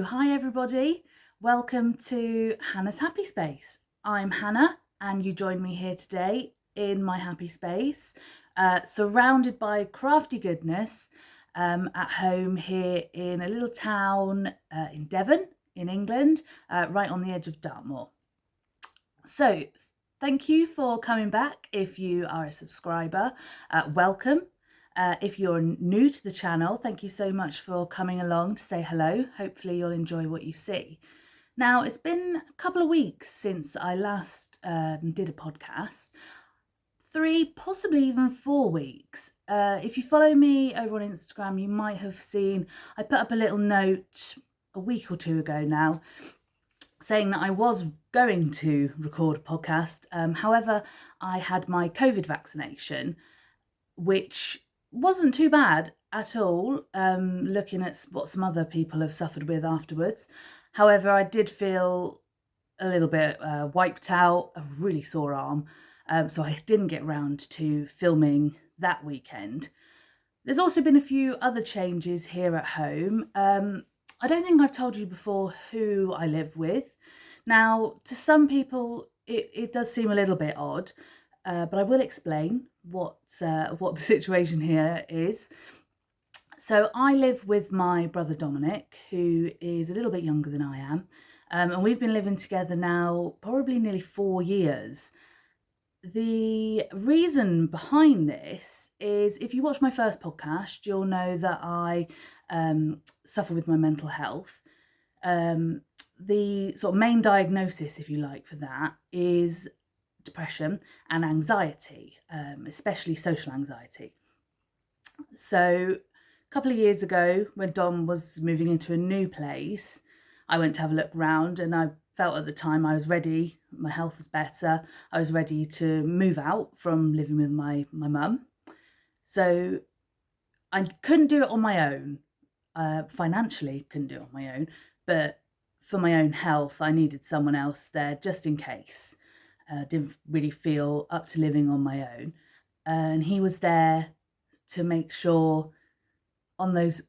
hi everybody, welcome to Hannah's Happy Space. I'm Hannah and you join me here today in my happy space, surrounded by crafty goodness at home here in a little town in Devon in England, right on the edge of Dartmoor. So thank you for coming back. If you are a subscriber, welcome. If you're new to the channel, thank you so much for coming along to say hello. Hopefully you'll enjoy what you see. Now, it's been a couple of weeks since I last did a podcast. 3, possibly even 4 weeks. If you follow me over on Instagram, you might have seen I put up a little note a week or 2 ago now saying that I was going to record a podcast. However, I had my COVID vaccination, which wasn't too bad at all, looking at what some other people have suffered with afterwards. However, I did feel a little bit wiped out, a really sore arm, so I didn't get round to filming that weekend. There's also been a few other changes here at home. I don't think I've told you before who I live with. Now, to some people, it does seem a little bit odd, but I will explain what the situation here is. So I live with my brother Dominic, who is a little bit younger than I am, and we've been living together now probably nearly 4 years. The reason behind this is, if you watch my first podcast, you'll know that I suffer with my mental health. The sort of main diagnosis, if you like, for that is depression and anxiety, especially social anxiety. So a couple of years ago, when Dom was moving into a new place, I went to have a look round, and I felt at the time I was ready. My health was better. I was ready to move out from living with my mum. So I couldn't do it on my own. Financially, couldn't do it on my own. But for my own health, I needed someone else there just in case. Didn't really feel up to living on my own. And he was there to make sure on those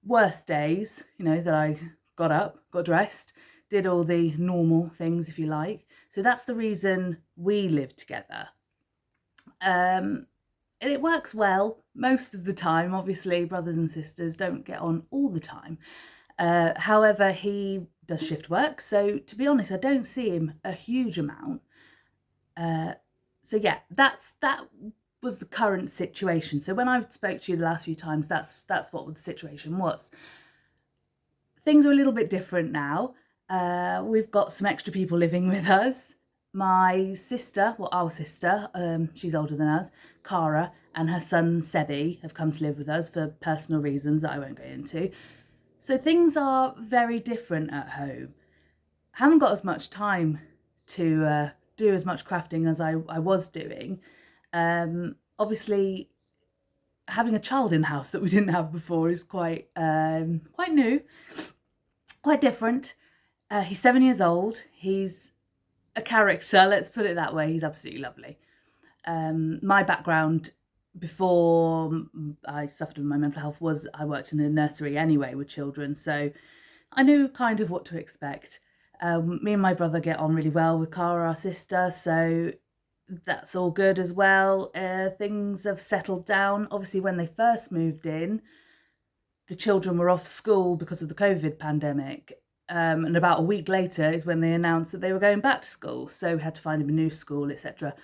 worst days, that I got up, got dressed, did all the normal things, if you like. So that's the reason we live together. And it works well most of the time. Obviously, brothers and sisters don't get on all the time. However, he does shift work. So to be honest, I don't see him a huge amount. So yeah, that was the current situation. So when I spoke to you the last few times, that's what the situation was. Things are a little bit different now. We've got some extra people living with us. My sister, our sister, she's older than us, Cara, and her son Sebi have come to live with us for personal reasons that I won't go into. So things are very different at home. I haven't got as much time to do as much crafting as I was doing. Obviously, having a child in the house that we didn't have before is quite new, quite different. He's 7 years old. He's a character, let's put it that way. He's absolutely lovely. My background before I suffered with my mental health was I worked in a nursery anyway with children, so I knew kind of what to expect. Me and my brother get on really well with Cara, our sister, so that's all good as well. Things have settled down. Obviously, when they first moved in, the children were off school because of the COVID pandemic. And about a week later is when they announced that they were going back to school. So we had to find them a new school, etc.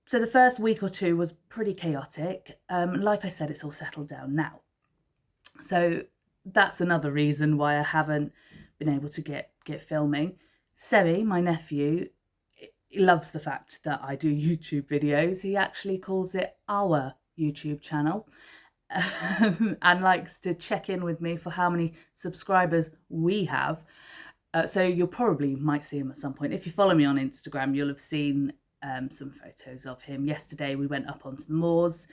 So the first week or 2 was pretty chaotic. Like I said, it's all settled down now. So that's another reason why I haven't been able to get filming. Semi, my nephew, he loves the fact that I do YouTube videos. He actually calls it our YouTube channel. And likes to check in with me for how many subscribers we have. So you'll probably might see him at some point. If you follow me on Instagram, you'll have seen some photos of him. Yesterday we went up onto the moors.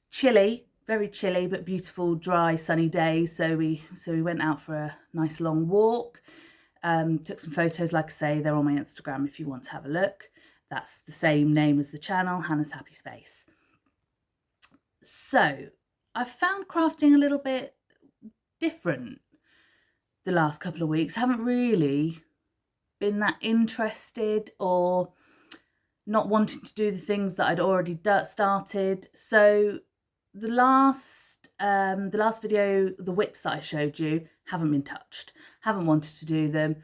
Chilly, very chilly, but beautiful, dry, sunny day. So we went out for a nice long walk. Took some photos, like I say, they're on my Instagram if you want to have a look. That's the same name as the channel, Hannah's Happy Space. So I've found crafting a little bit different. the last couple of weeks. Haven't really been that interested or not wanting to do the things that I'd already started. So the last video, the whips that I showed you, haven't been touched. Haven't wanted to do them.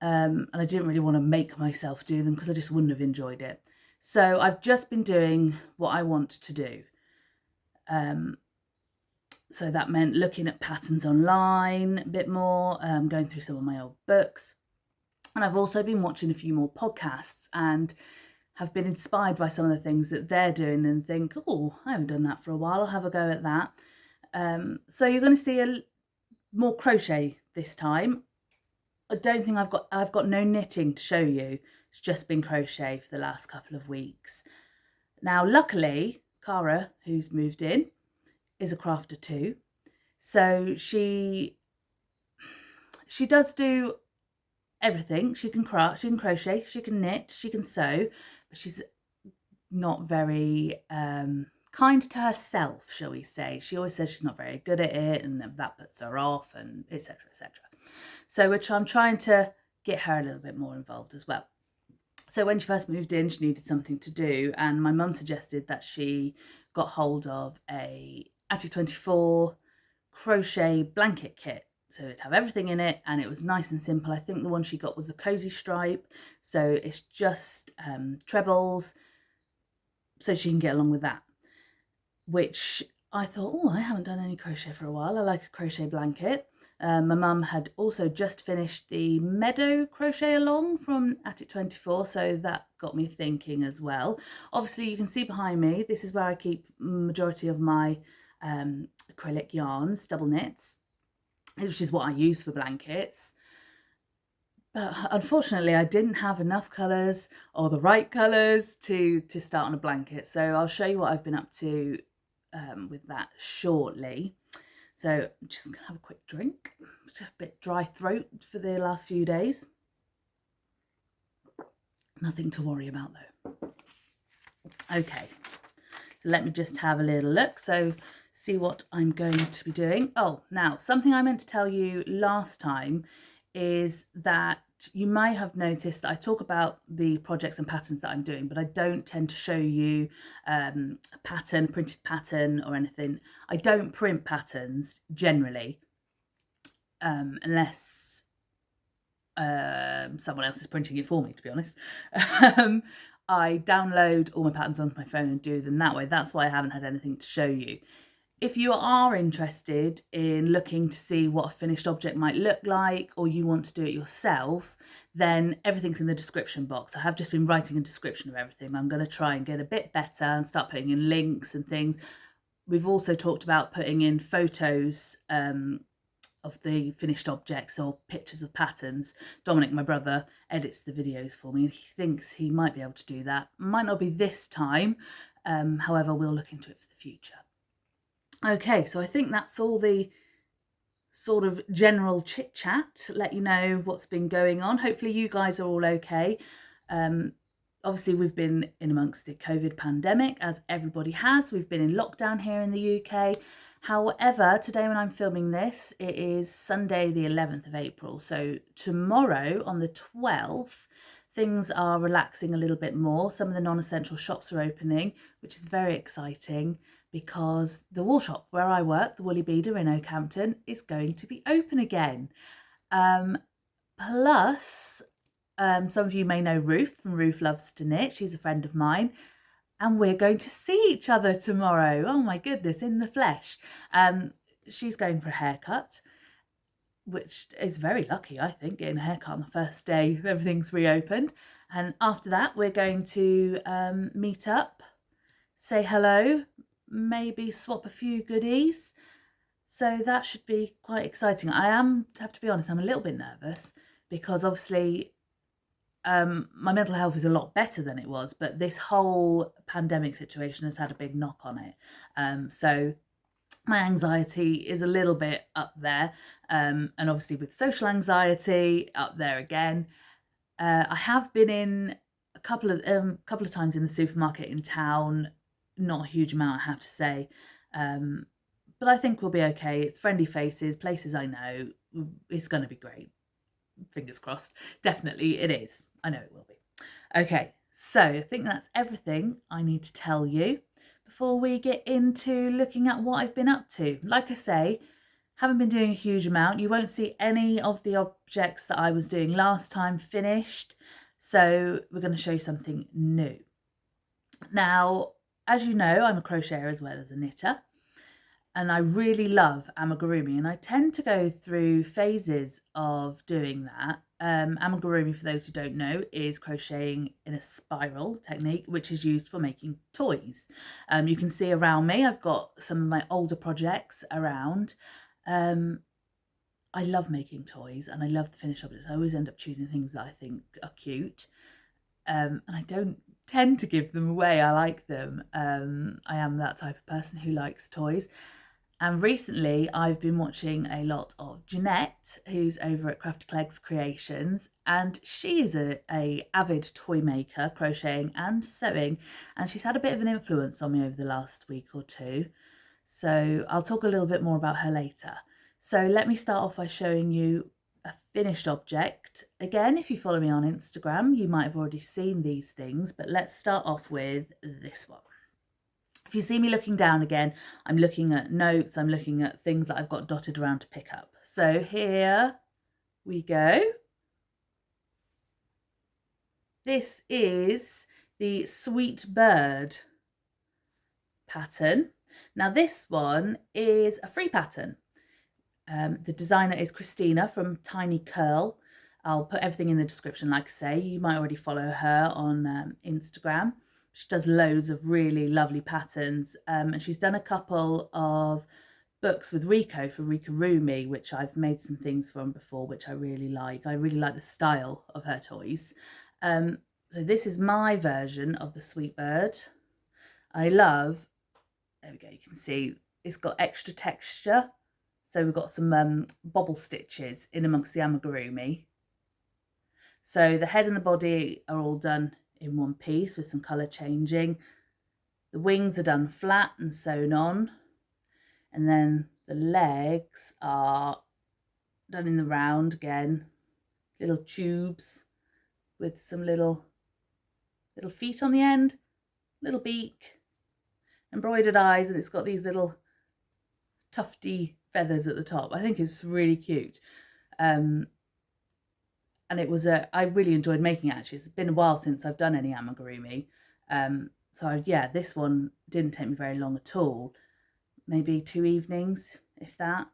And I didn't really want to make myself do them because I just wouldn't have enjoyed it. So I've just been doing what I want to do. So that meant looking at patterns online a bit more, going through some of my old books. And I've also been watching a few more podcasts and have been inspired by some of the things that they're doing and think, oh, I haven't done that for a while. I'll have a go at that. So you're going to see more crochet this time. I don't think I've got no knitting to show you. It's just been crochet for the last couple of weeks. Now, luckily, Cara, who's moved in, is a crafter too. So she does do everything. She can craft, she can crochet, she can knit, she can sew, but she's not very kind to herself, shall we say. She always says she's not very good at it and that puts her off, and etc, etc. So I'm trying to get her a little bit more involved as well. So when she first moved in, she needed something to do, and my mum suggested that she got hold of a Attic 24 crochet blanket kit. So it'd have everything in it and it was nice and simple. I think the one she got was a cozy stripe. So it's just trebles, so she can get along with that. Which I thought, oh, I haven't done any crochet for a while. I like a crochet blanket. My mum had also just finished the Meadow crochet along from Attic 24, so that got me thinking as well. Obviously, you can see behind me, this is where I keep majority of my acrylic yarns, double knits, which is what I use for blankets. But unfortunately, I didn't have enough colours or the right colours to start on a blanket. So I'll show you what I've been up to with that shortly. So I'm just going to have a quick drink. Just a bit dry throat for the last few days. Nothing to worry about though. Okay, so let me just have a little look. So see what I'm going to be doing. Oh, now something I meant to tell you last time is that you may have noticed that I talk about the projects and patterns that I'm doing, but I don't tend to show you a pattern, printed pattern or anything. I don't print patterns generally, unless someone else is printing it for me, to be honest. I download all my patterns onto my phone and do them that way. That's why I haven't had anything to show you. If you are interested in looking to see what a finished object might look like, or you want to do it yourself, then everything's in the description box. I have just been writing a description of everything. I'm going to try and get a bit better and start putting in links and things. We've also talked about putting in photos of the finished objects or pictures of patterns. Dominic, my brother, edits the videos for me and he thinks he might be able to do that. Might not be this time, however, we'll look into it for the future. Okay, so I think that's all the sort of general chit chat, let you know what's been going on. Hopefully you guys are all okay. Obviously we've been in amongst the COVID pandemic, as everybody has. We've been in lockdown here in the UK. However, today when I'm filming this, it is Sunday the 11th of April. So tomorrow on the 12th, things are relaxing a little bit more. Some of the non-essential shops are opening, which is very exciting, because the wool shop where I work, the Woolly Beader in Oakhampton, is going to be open again. Plus, some of you may know Ruth from Ruth Loves to Knit. She's a friend of mine. And we're going to see each other tomorrow. Oh my goodness, in the flesh. She's going for a haircut, which is very lucky, I think, getting a haircut on the first day everything's reopened. And after that, we're going to meet up, say hello, maybe swap a few goodies. So that should be quite exciting. I have to be honest, I'm a little bit nervous because obviously my mental health is a lot better than it was, but this whole pandemic situation has had a big knock on it. So my anxiety is a little bit up there, and obviously with social anxiety up there again. I have been in a couple of times in the supermarket in town. Not a huge amount, I have to say, but I think we'll be okay. It's friendly faces, places I know. it's going to be great. Fingers crossed. Definitely it is. I know it will be. Okay, so I think that's everything I need to tell you before we get into looking at what I've been up to. Like I say, haven't been doing a huge amount. You won't see any of the objects that I was doing last time finished. So we're going to show you something new. Now, as you know, I'm a crocheter as well as a knitter. And I really love amigurumi, and I tend to go through phases of doing that. Amigurumi, for those who don't know, is crocheting in a spiral technique, which is used for making toys. You can see around me, I've got some of my older projects around. I love making toys and I love the finished objects. I always end up choosing things that I think are cute. And I don't tend to give them away. I like them. I am that type of person who likes toys. And recently I've been watching a lot of Jeanette, who's over at Crafty Clegg's Creations, and she is a avid toy maker, crocheting and sewing, and she's had a bit of an influence on me over the last week or two. So I'll talk a little bit more about her later. So let me start off by showing you a finished object. Again, if you follow me on Instagram, you might have already seen these things, but let's start off with this one. If you see me looking down again, I'm looking at notes, I'm looking at things that I've got dotted around to pick up. So here we go. This is the Sweet Bird pattern. Now this one is a free pattern. The designer is Christina from Tiny Curl. I'll put everything in the description, like I say. You might already follow her on Instagram. She does loads of really lovely patterns, and she's done a couple of books with Rico for Amigurumi, which I've made some things from before, which I really like. I really like the style of her toys. So this is my version of the Sweet Bird. I love, there we go, you can see it's got extra texture. So we've got some bobble stitches in amongst the amigurumi. So the head and the body are all done in one piece with some colour changing. The wings are done flat and sewn on, and then the legs are done in the round again, little tubes with some little feet on the end, little beak, embroidered eyes, and it's got these little tufty feathers at the top. I think it's really cute. And it was I really enjoyed making it, actually. It's been a while since I've done any amigurumi. So yeah, this one didn't take me very long at all. Maybe 2 evenings, if that.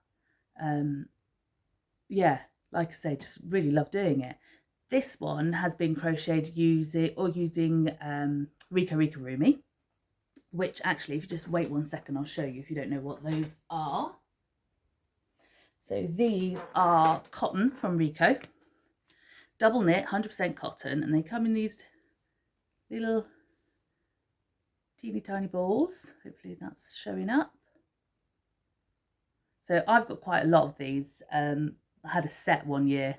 Yeah, like I say, just really love doing it. This one has been crocheted using Rico Amigurumi, which actually, if you just wait 1 second, I'll show you if you don't know what those are. So these are cotton from Rico. Double knit, 100% cotton, and they come in these little teeny tiny balls. Hopefully that's showing up. So I've got quite a lot of these. I had a set 1 year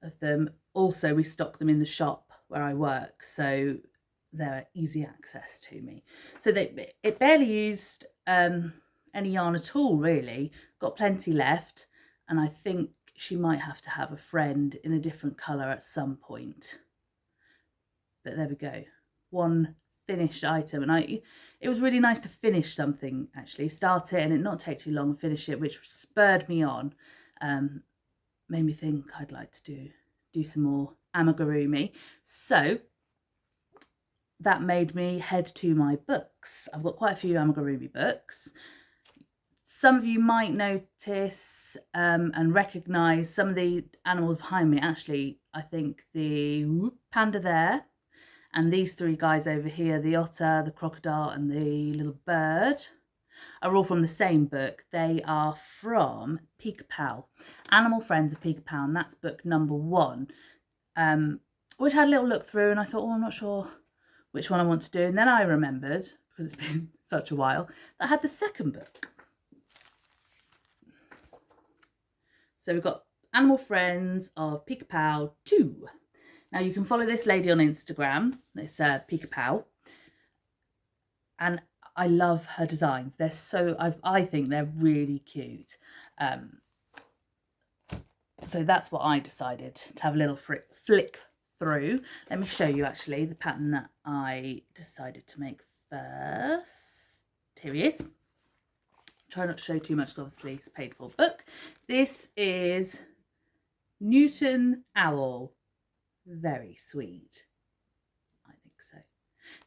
of them. Also, we stock them in the shop where I work, so they're easy access to me. So it barely used any yarn at all, really. Got plenty left, and I think she might have to have a friend in a different colour at some point. But there we go. One finished item, and it was really nice to finish something, actually. Start it and it not take too long and finish it, which spurred me on. Made me think I'd like to do some more amigurumi. So that made me head to my books. I've got quite a few amigurumi books. Some of you might notice and recognise some of the animals behind me. Actually, I think the panda there and these 3 guys over here, the otter, the crocodile and the little bird, are all from the same book. They are from Pica Pau, Animal Friends of Pica Pau, and that's book number 1, which I had a little look through and I thought, oh, I'm not sure which one I want to do. And then I remembered, because it's been such a while, that I had the second book. So we've got Animal Friends of Pica Pau 2. Now you can follow this lady on Instagram. It's Pica Pau. And I love her designs. They're so, I think they're really cute. So that's what I decided to have a little flick through. Let me show you actually the pattern that I decided to make first. Here he is. Try not to show too much, obviously it's a paid for book. This is Newton Owl. Very sweet. I think so.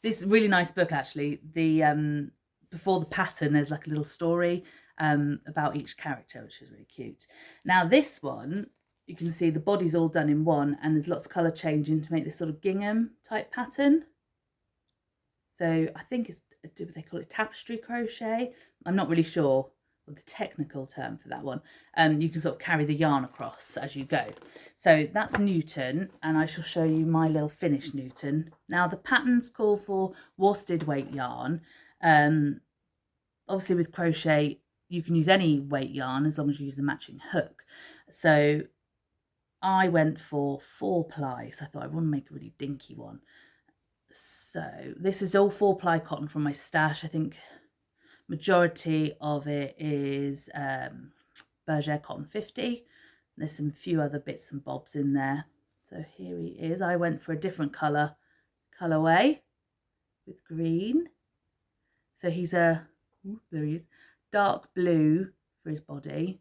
This is a really nice book actually. The before the pattern there's like a little story about each character, which is really cute. Now this one, you can see the body's all done in one and there's lots of colour changing to make this sort of gingham type pattern. So I think it's, they call it tapestry crochet. I'm not really sure what the technical term for that one. You can sort of carry the yarn across as you go. So that's Newton, and I shall show you my little finished Newton. Now the patterns call for worsted weight yarn. Obviously with crochet you can use any weight yarn as long as you use the matching hook. So I went for 4-ply, so I thought I want to make a really dinky one. So this is all 4-ply cotton from my stash. I think majority of it is Bergère Cotton 50. There's some few other bits and bobs in there. So here he is. I went for a different colorway with green. So he's there he is, dark blue for his body.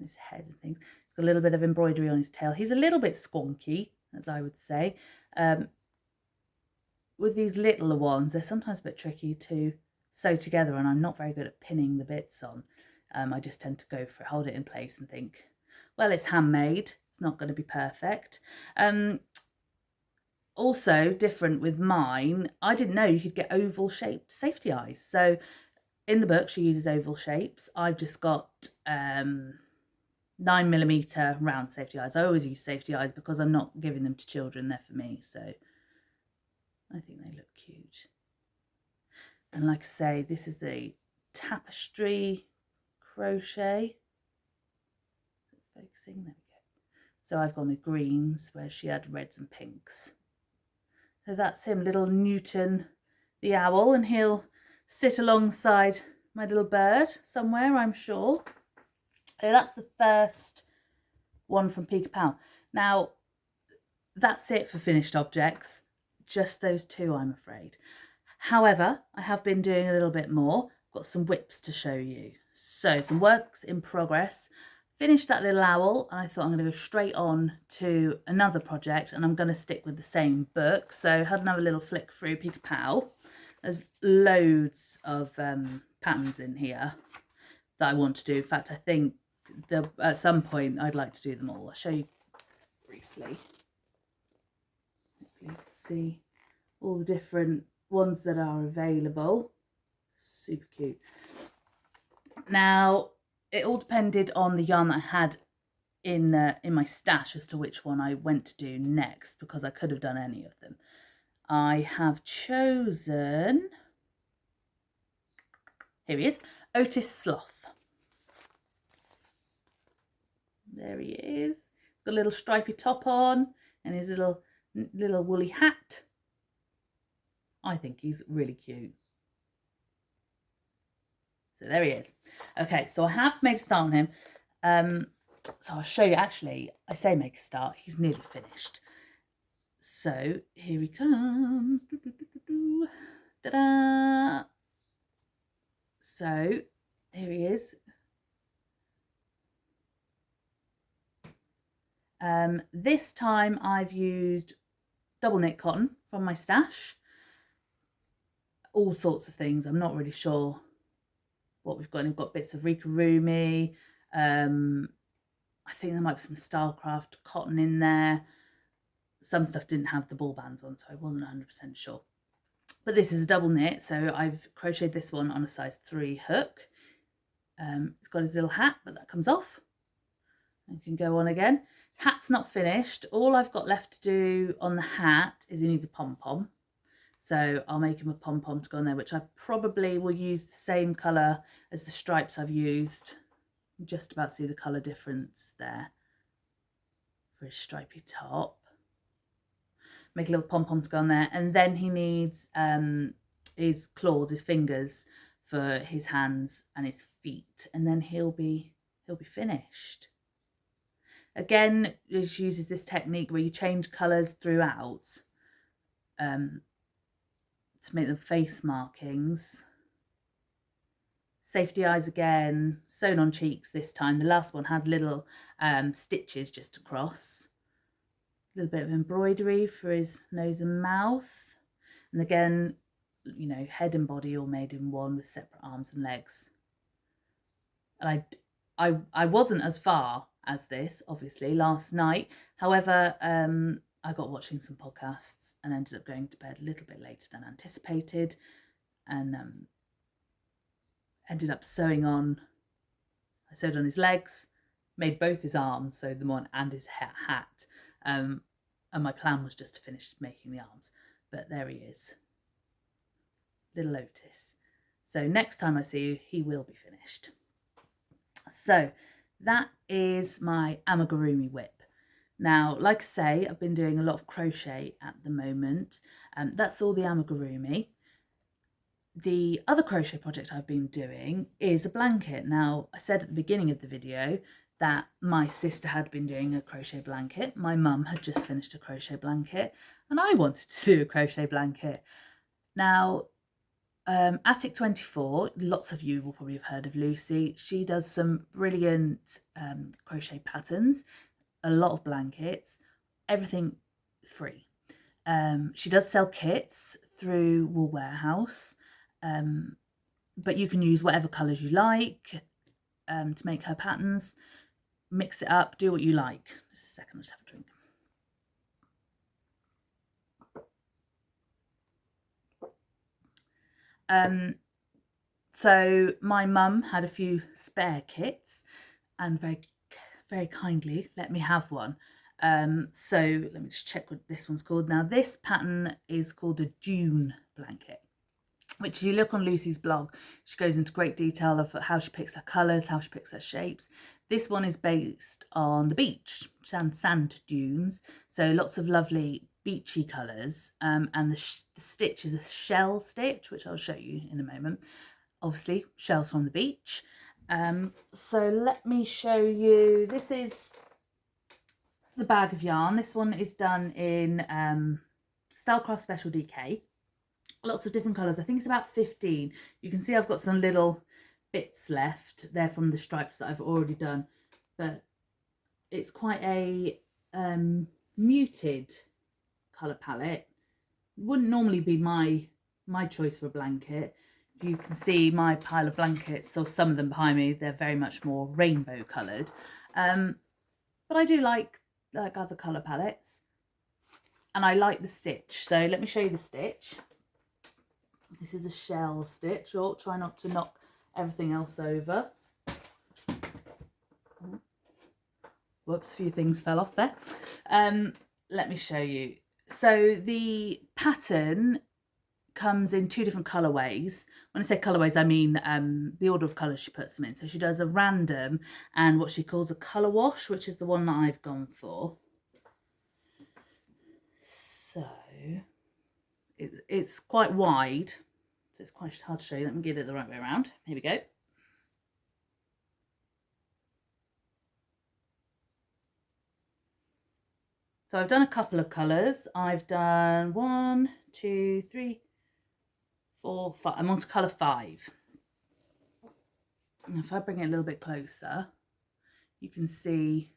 His head and things. He's got a little bit of embroidery on his tail. He's a little bit squonky, as I would say. With these littler ones, they're sometimes a bit tricky to sew together, and I'm not very good at pinning the bits on. I just tend to go for it, hold it in place and think, well, it's handmade, it's not going to be perfect. Also different with mine, I didn't know you could get oval shaped safety eyes. So in the book she uses oval shapes. I've just got 9mm round safety eyes. I always use safety eyes because I'm not giving them to children, they're for me, so I think they look cute. And like I say, this is the tapestry crochet. Focusing, there we go. So I've gone with greens where she had reds and pinks. So that's him, little Newton the owl, and he'll sit alongside my little bird somewhere, I'm sure. So that's the first one from Pica Pau. Now, that's it for finished objects. Just those two, I'm afraid. However, I have been doing a little bit more. I've got some whips to show you. So, some works in progress. Finished that little owl, and I thought I'm going to go straight on to another project, and I'm going to stick with the same book. So, had another little flick through Pica Pau. There's loads of patterns in here that I want to do. In fact, I think at some point I'd like to do them all. I'll show you briefly. Hopefully you can see all the different ones that are available. Super cute. Now, it all depended on the yarn that I had in my stash as to which one I went to do next, because I could have done any of them. I have chosen, here he is, Otis Sloth. There he is. Got a little stripy top on and his little woolly hat. I think he's really cute. So there he is. Okay, so I have made a start on him. So I'll show you, actually, I say make a start, he's nearly finished. So here he comes. Ta-da! So here he is. This time I've used double knit cotton from my stash. All sorts of things. I'm not really sure what we've got. We've got bits of Amigurumi. I think there might be some Starcraft cotton in there. Some stuff didn't have the ball bands on, so I wasn't 100% sure. But this is a double knit, so I've crocheted this one on a size 3 hook. It's got his little hat, but that comes off and can go on again. Hat's not finished. All I've got left to do on the hat is he needs a pom-pom. So I'll make him a pom-pom to go on there, which I probably will use the same colour as the stripes I've used. You just about see the colour difference there for his stripy top. Make a little pom-pom to go on there. And then he needs his claws, his fingers for his hands and his feet. And then he'll be he'll be finished. Again, she uses this technique where you change colours throughout to make them face markings. Safety eyes again, sewn on cheeks this time. The last one had little stitches just across. A little bit of embroidery for his nose and mouth. And again, you know, head and body all made in one with separate arms and legs. And I wasn't as far as this, obviously, last night. However, I got watching some podcasts and ended up going to bed a little bit later than anticipated, and ended up sewing on. I sewed on his legs, made both his arms, sewed them on, and his hat. And my plan was just to finish making the arms, but there he is, little Otis. So next time I see you, he will be finished. So that is my amigurumi whip. Now, like I say, I've been doing a lot of crochet at the moment. That's all the amigurumi. The other crochet project I've been doing is a blanket. Now, I said at the beginning of the video that my sister had been doing a crochet blanket. My mum had just finished a crochet blanket, and I wanted to do a crochet blanket. Now, Attic24, lots of you will probably have heard of Lucy. She does some brilliant crochet patterns, a lot of blankets, everything free. She does sell kits through Wool Warehouse, but you can use whatever colours you like to make her patterns. Mix it up, do what you like. Just a second, I'll just have a drink. So my mum had a few spare kits and very kindly let me have one. So let me just check what this one's called. Now this pattern is called a Dune Blanket, which if you look on Lucy's blog, she goes into great detail of how she picks her colours, how she picks her shapes. This one is based on the beach, sand dunes, so lots of lovely beachy colours, and the stitch is a shell stitch, which I'll show you in a moment. Obviously, shells from the beach. So let me show you, this is the bag of yarn. This one is done in Stylecraft Special DK. Lots of different colours. I think it's about 15. You can see I've got some little bits left there from the stripes that I've already done, but it's quite a muted colour palette. Wouldn't normally be my choice for a blanket. If you can see my pile of blankets, or some of them behind me, they're very much more rainbow coloured, but I do like other colour palettes, and I like the stitch. So let me show you the stitch. This is a shell stitch. Oh, try not to knock everything else over. Whoops, a few things fell off there. Let me show you. So the pattern comes in two different colourways. When I say colourways, I mean the order of colours she puts them in. So she does a random and what she calls a colour wash, which is the one that I've gone for. So it's quite wide, so it's quite hard to show you. Let me get it the right way around. Here we go. So I've done a couple of colours. I've done 1, 2, 3, 4, 5. I'm on to colour 5. And if I bring it a little bit closer, you can see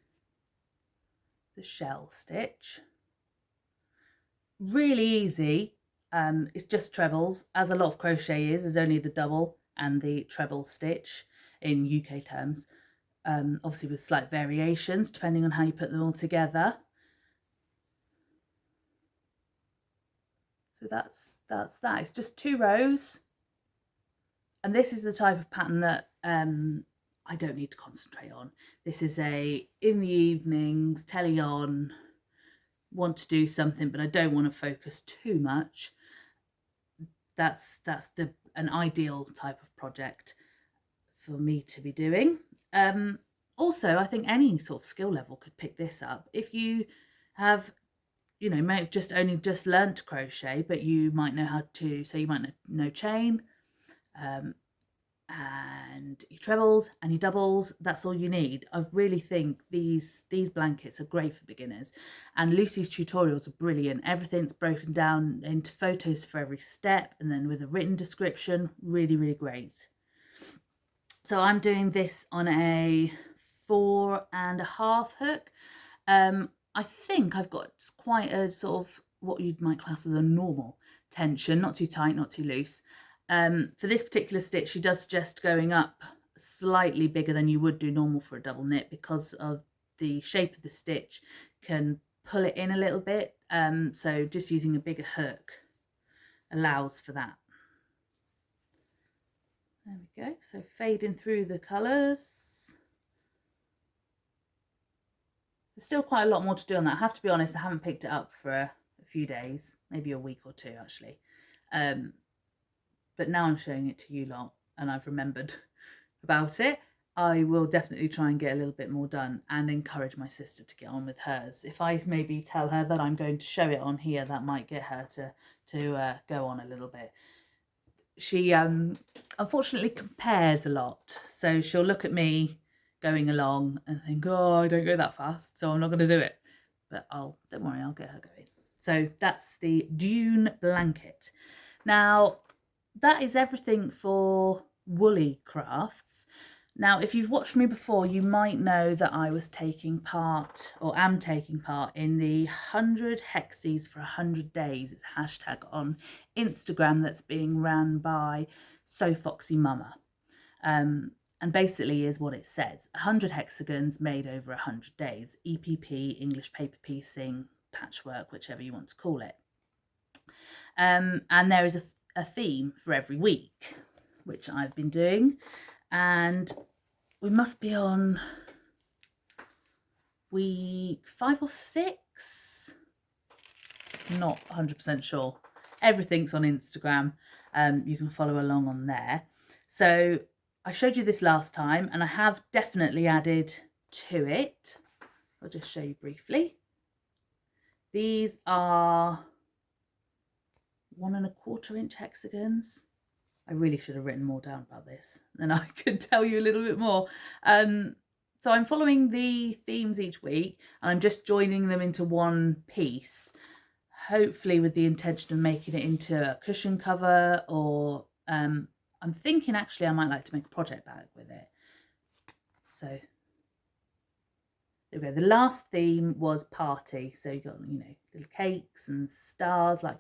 the shell stitch. Really easy. It's just trebles, as a lot of crochet is. There's only the double and the treble stitch in UK terms, obviously with slight variations depending on how you put them all together. So that's that. It's just 2 rows, and this is the type of pattern that I don't need to concentrate on. This is a in the evenings, telly on, want to do something but I don't want to focus too much. That's an ideal type of project for me to be doing. Also, I think any sort of skill level could pick this up. If you have, you know, may have only just learned to crochet, but you might know how to, so you might know chain, and and your trebles and your doubles. That's all you need. I really think these blankets are great for beginners, and Lucy's tutorials are brilliant. Everything's broken down into photos for every step and then with a written description. Really, really great. So I'm doing this on a 4.5 hook. I think I've got quite a sort of what you might class as a normal tension, not too tight, not too loose. For this particular stitch, she does suggest going up slightly bigger than you would do normal for a double knit, because of the shape of the stitch can pull it in a little bit. So just using a bigger hook allows for that. There we go. So fading through the colours. There's still quite a lot more to do on that. I have to be honest, I haven't picked it up for a few days, maybe a week or two actually. But now I'm showing it to you lot and I've remembered about it. I will definitely try and get a little bit more done and encourage my sister to get on with hers. If I maybe tell her that I'm going to show it on here, that might get her to go on a little bit. She unfortunately compares a lot, so she'll look at me going along and think, oh, I don't go that fast, so I'm not going to do it. But don't worry, I'll get her going. So that's the Dune Blanket. Now, that is everything for woolly crafts. Now, if you've watched me before, you might know that I was taking part, or am taking part, in the 100 Hexies for 100 days. It's a hashtag on Instagram that's being ran by So Foxy Mama. And basically is what it says: 100 hexagons made over 100 days. EPP, English paper piecing, patchwork, whichever you want to call it. And there is a theme for every week, which I've been doing. And we must be on week 5 or 6. Not 100% sure. Everything's on Instagram. You can follow along on there. So I showed you this last time, and I have definitely added to it. I'll just show you briefly. These are 1¼ inch hexagons. I really should have written more down about this, then I could tell you a little bit more. So I'm following the themes each week, and I'm just joining them into one piece, hopefully with the intention of making it into a cushion cover, or I'm thinking actually I might like to make a project bag with it. So there we go. The last theme was party. So you got, you know, little cakes and stars. Like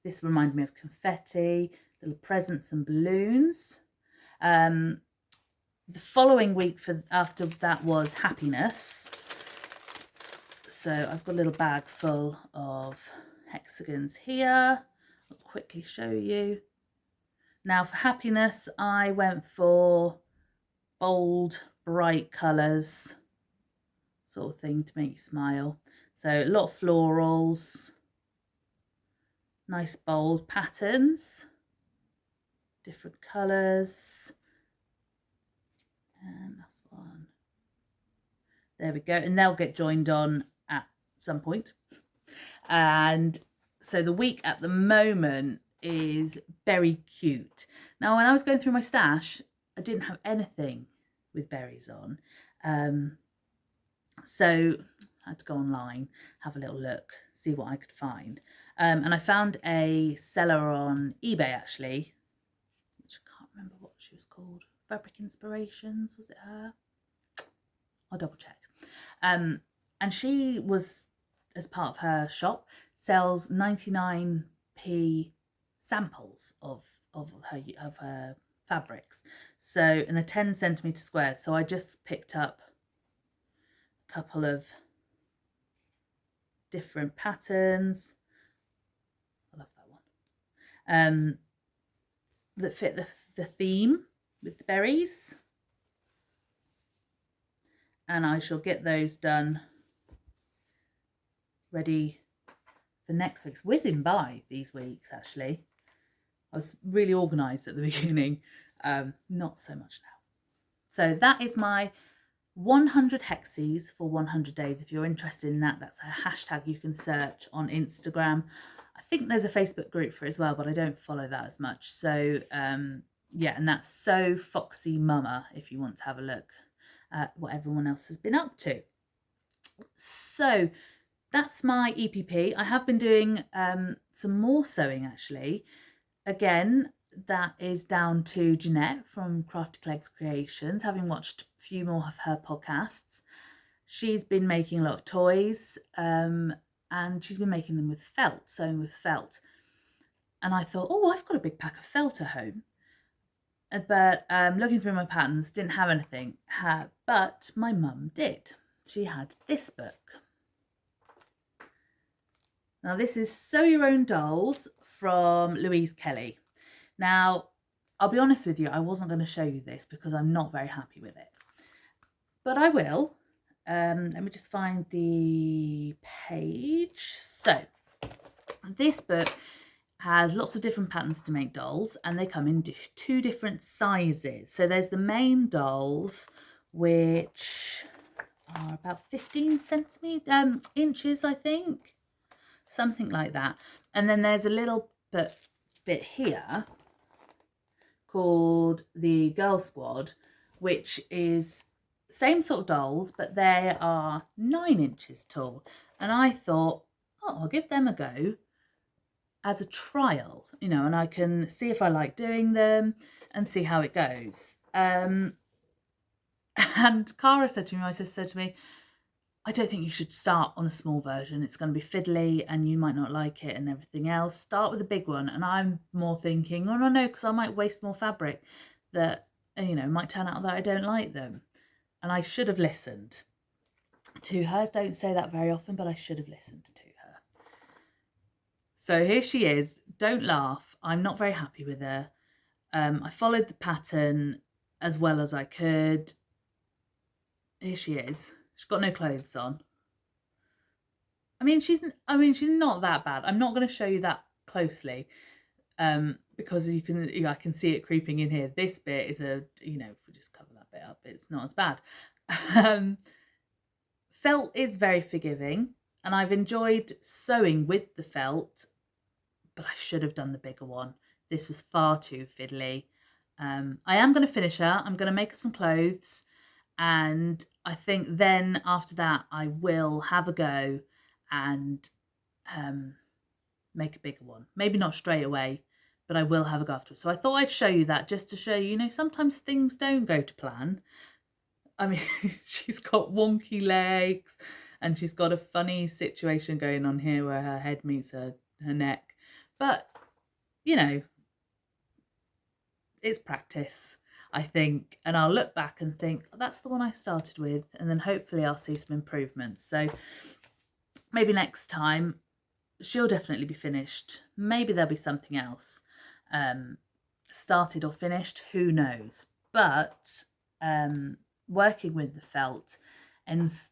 this reminded me of confetti, little presents and balloons. The following week after that was happiness. So I've got a little bag full of hexagons here. I'll quickly show you. Now for happiness, I went for bold, bright colours, sort of thing to make you smile. So a lot of florals, nice bold patterns, different colours. And that's one. There we go. And they'll get joined on at some point. And so the week at the moment is berry cute. Now, when I was going through my stash, I didn't have anything with berries on. So I had to go online, have a little look, see what I could find. And I found a seller on eBay, actually, which I can't remember what she was called. Fabric Inspirations, was it her? I'll double check. And she was, as part of her shop, sells 99p samples of her fabrics. So, and they're 10 centimetre squares. So I just picked up a couple of different patterns. I love that one. That fit the theme with the berries. And I shall get those done ready for next week's. Whizzing by these weeks, actually. I was really organised at the beginning, not so much now. So that is my 100 Hexies for 100 days. If you're interested in that, that's a hashtag you can search on Instagram. I think there's a Facebook group for it as well, but I don't follow that as much. So yeah, and that's So Foxy Mama if you want to have a look at what everyone else has been up to. So that's my EPP. I have been doing some more sewing actually. Again, that is down to Jeanette from Crafty Clegg's Creations, having watched a few more of her podcasts. She's been making a lot of toys and she's been making them with felt, sewing with felt. And I thought, oh, I've got a big pack of felt at home. But looking through my patterns, didn't have anything. But my mum did. She had this book. Now this is Sew Your Own Dolls from Louise Kelly. Now, I'll be honest with you, I wasn't going to show you this because I'm not very happy with it. But I will. Let me just find the page. So, this book has lots of different patterns to make dolls, and they come in two different sizes. So there's the main dolls, which are about 15 inches, I think. Something like that. And then there's a little bit here called the Girl Squad, which is same sort of dolls, but they are 9 inches tall. And I thought, oh, I'll give them a go as a trial, you know, and I can see if I like doing them and see how it goes. And Cara said to me, my sister said to me, I don't think you should start on a small version. It's going to be fiddly and you might not like it and everything else. Start with a big one. And I'm more thinking, oh, no, because I might waste more fabric that, you know, might turn out that I don't like them. And I should have listened to her. Don't say that very often, but I should have listened to her. So here she is. Don't laugh. I'm not very happy with her. I followed the pattern as well as I could. Here she is. She's got no clothes on. I mean, she's not that bad. I'm not going to show you that closely because I can see it creeping in here. This bit is if we just cover that bit up, it's not as bad. Felt is very forgiving, and I've enjoyed sewing with the felt, but I should have done the bigger one. This was far too fiddly. I am going to finish her. I'm going to make her some clothes. And I think then after that, I will have a go and make a bigger one. Maybe not straight away, but I will have a go afterwards. So I thought I'd show you that just to show you, sometimes things don't go to plan. I mean, she's got wonky legs and she's got a funny situation going on here where her head meets her neck. But, it's practice, I think, and I'll look back and think, oh, that's the one I started with, and then hopefully I'll see some improvements. So maybe next time she'll definitely be finished. Maybe there'll be something else started or finished, who knows. But working with the felt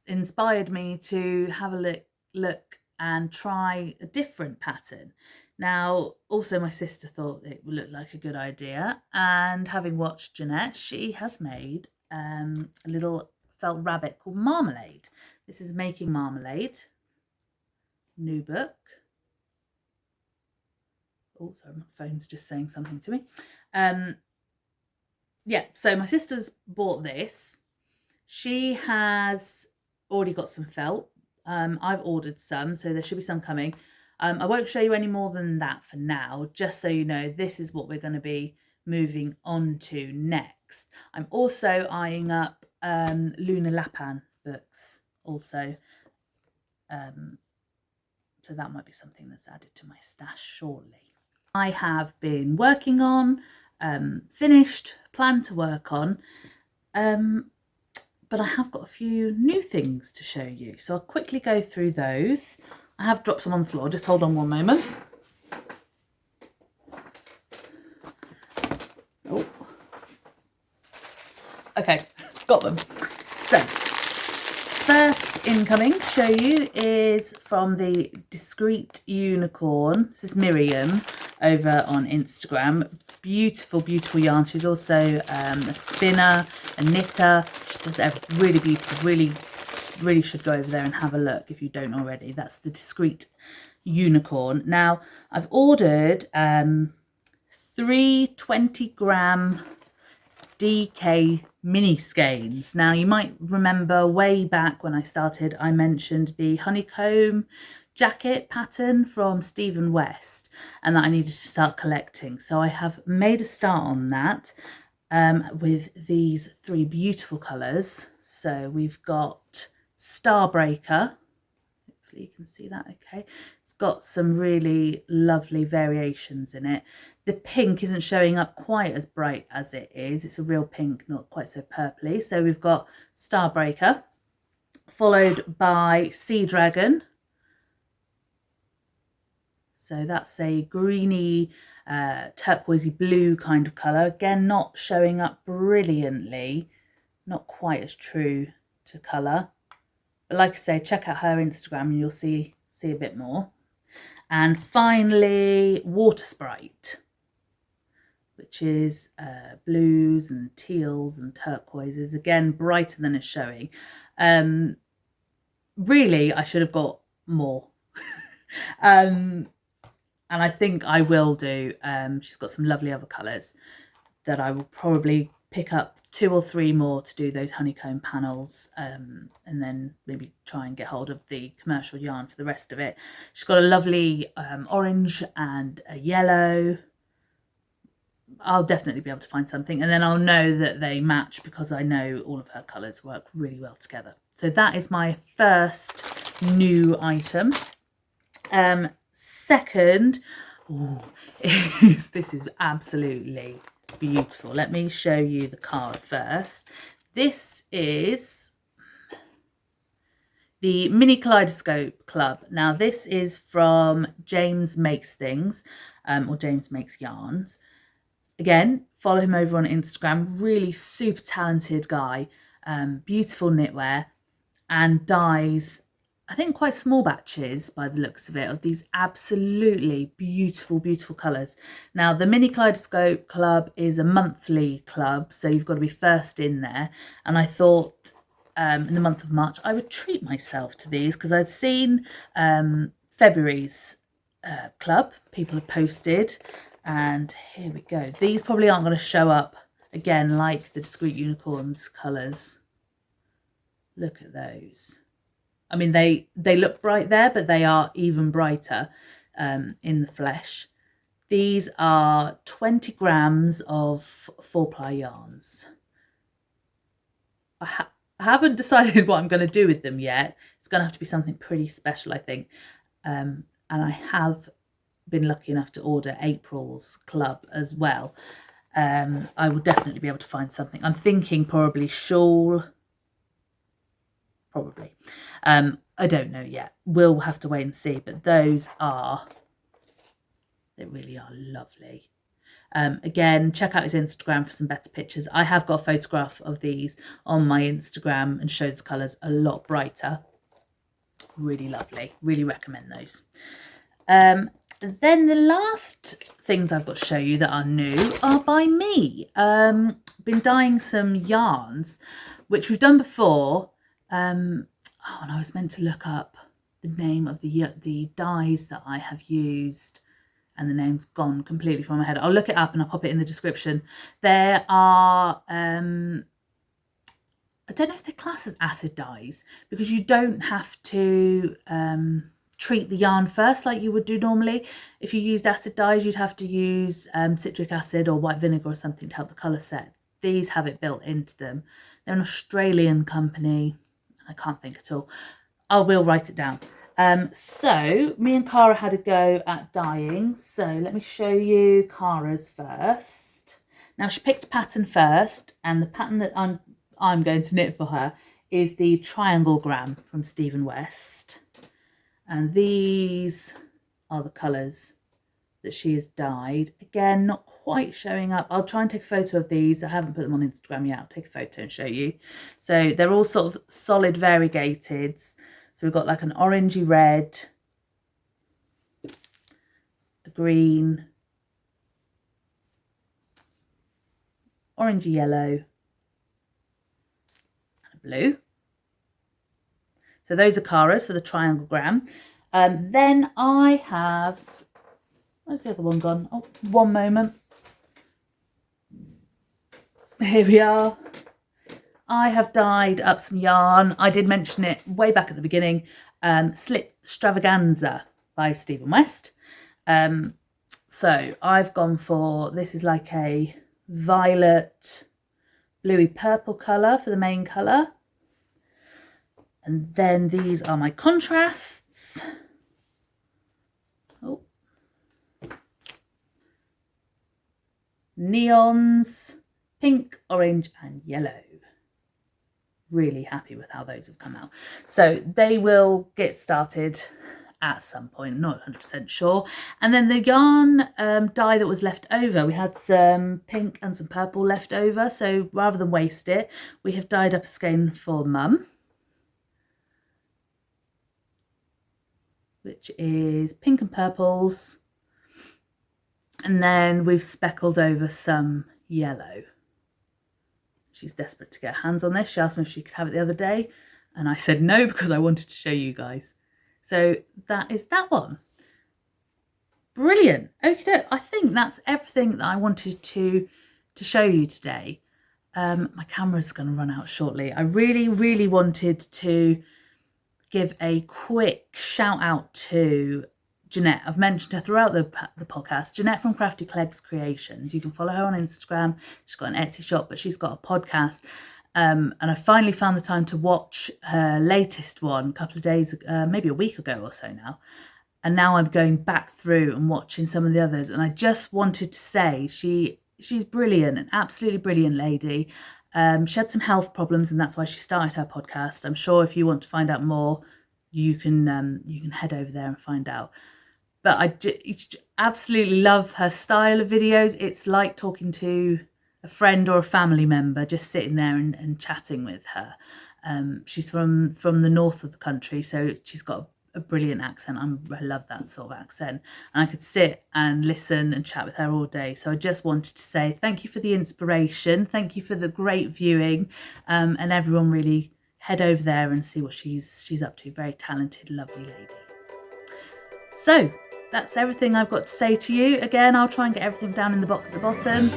inspired me to have a look and try a different pattern. Now, also my sister thought it would look like a good idea, and having watched Jeanette, she has made a little felt rabbit called Marmalade. This is Making Marmalade, new book. Oh, sorry, my phone's just saying something to me. Yeah, so my sister's bought this. She has already got some felt. I've ordered some, so there should be some coming. I won't show you any more than that for now, just so you know this is what we're going to be moving on to next. I'm also eyeing up Luna Lapin books also. So that might be something that's added to my stash shortly. I have been working on, finished, plan to work on, but I have got a few new things to show you. So I'll quickly go through those. I have dropped some on the floor, just hold on one moment. Oh. Okay, got them. So, first incoming to show you is from the Discrete Unicorn. This is Miriam over on Instagram. Beautiful, beautiful yarn. She's also a spinner, a knitter. She does everything really beautiful, really should go over there and have a look if you don't already. That's the Discrete Unicorn. Now, I've ordered 3 20-gram DK mini skeins. Now you might remember way back when I started, I mentioned the honeycomb jacket pattern from Stephen West and that I needed to start collecting. So I have made a start on that with these 3 beautiful colours. So we've got Starbreaker. Hopefully you can see that okay. It's got some really lovely variations in it. The pink isn't showing up quite as bright as it is. It's a real pink, not quite so purpley. So we've got Starbreaker, followed by Sea Dragon. So that's a greeny, turquoisey blue kind of colour. Again, not showing up brilliantly, not quite as true to colour. But like I say, check out her Instagram and you'll see a bit more. And finally, Water Sprite, which is blues and teals and turquoises. Again, brighter than it's showing. Really, I should have got more. And I think I will do. She's got some lovely other colours that I will probably pick up 2 or 3 more to do those honeycomb panels, and then maybe try and get hold of the commercial yarn for the rest of it. She's got a lovely orange and a yellow. I'll definitely be able to find something, and then I'll know that they match because I know all of her colours work really well together. So that is my first new item. Second, this is absolutely beautiful. Let me show you the card first. This is the Mini Kaleidoscope Club. Now this is from James Makes Things, or James Makes Yarns. Again, follow him over on Instagram. Really super talented guy. Beautiful knitwear, and dyes, I think, quite small batches by the looks of it, of these absolutely beautiful, beautiful colours. Now, the Mini Kaleidoscope Club is a monthly club, so you've got to be first in there. And I thought in the month of March, I would treat myself to these because I'd seen February's club. People have posted, and here we go. These probably aren't going to show up again like the Discrete Unicorns colours. Look at those. I mean, they look bright there, but they are even brighter in the flesh. These are 20 grams of 4-ply yarns. I haven't decided what I'm going to do with them yet. It's going to have to be something pretty special, I think. And I have been lucky enough to order April's club as well. I will definitely be able to find something. I'm thinking probably shawl. Probably. I don't know yet. We'll have to wait and see. But those are, they really are lovely. Again, check out his Instagram for some better pictures. I have got a photograph of these on my Instagram and shows the colours a lot brighter. Really lovely. Really recommend those. Then the last things I've got to show you that are new are by me. Been dyeing some yarns, which we've done before. And I was meant to look up the name of the dyes that I have used, and the name's gone completely from my head. I'll look it up and I'll pop it in the description. There are, I don't know if they're classed as acid dyes, because you don't have to treat the yarn first like you would do normally. If you used acid dyes, you'd have to use citric acid or white vinegar or something to help the colour set. These have it built into them. They're an Australian company. I can't think at all. I will write it down. So me and Cara had a go at dyeing. So let me show you Cara's first. Now she picked a pattern first, and the pattern that I'm going to knit for her is the Trianglegram from Stephen West. And these are the colours that she has dyed. Again, not quite showing up. I'll try and take a photo of these. I haven't put them on Instagram yet. I'll take a photo and show you. So they're all sort of solid variegated. So we've got like an orangey red, a green, orangey yellow, and a blue. So those are Cara's for the Trianglegram. Then I have, where's the other one gone? Oh, one moment. here we are. I have dyed up some yarn. I did mention it way back at the beginning. Slip Stravaganza by Stephen West. So I've gone for, this is like a violet, bluey purple colour for the main colour. And then these are my contrasts. Oh. Neons, pink, orange and yellow. Really happy with how those have come out. So they will get started at some point, not 100% sure. And then the yarn dye that was left over, we had some pink and some purple left over. So rather than waste it, we have dyed up a skein for Mum, which is pink and purples. And then we've speckled over some yellow. She's desperate to get her hands on this. She asked me if she could have it the other day, and I said no because I wanted to show you guys. So that is that one. Brilliant. Okay, I think that's everything that I wanted to show you today. My camera's going to run out shortly. I really wanted to give a quick shout out to Jeanette. I've mentioned her throughout the podcast. Jeanette from Crafty Clegg's Creations. You can follow her on Instagram. She's got an Etsy shop, but she's got a podcast. And I finally found the time to watch her latest one a couple of days, maybe a week ago or so now. And now I'm going back through and watching some of the others. And I just wanted to say she's brilliant, an absolutely brilliant lady. She had some health problems, and that's why she started her podcast. I'm sure if you want to find out more, you can head over there and find out. But I absolutely love her style of videos. It's like talking to a friend or a family member, just sitting there and chatting with her. She's from the north of the country, so she's got a brilliant accent. I love that sort of accent. And I could sit and listen and chat with her all day. So I just wanted to say thank you for the inspiration. Thank you for the great viewing. And everyone really head over there and see what she's up to. Very talented, lovely lady. So that's everything I've got to say to you. Again, I'll try and get everything down in the box at the bottom.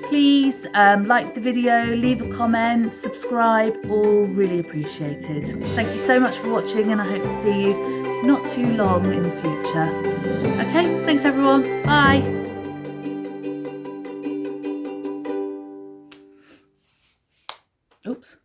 Please like the video, leave a comment, subscribe, all really appreciated. Thank you so much for watching, and I hope to see you not too long in the future. Okay, thanks everyone. Bye. Oops.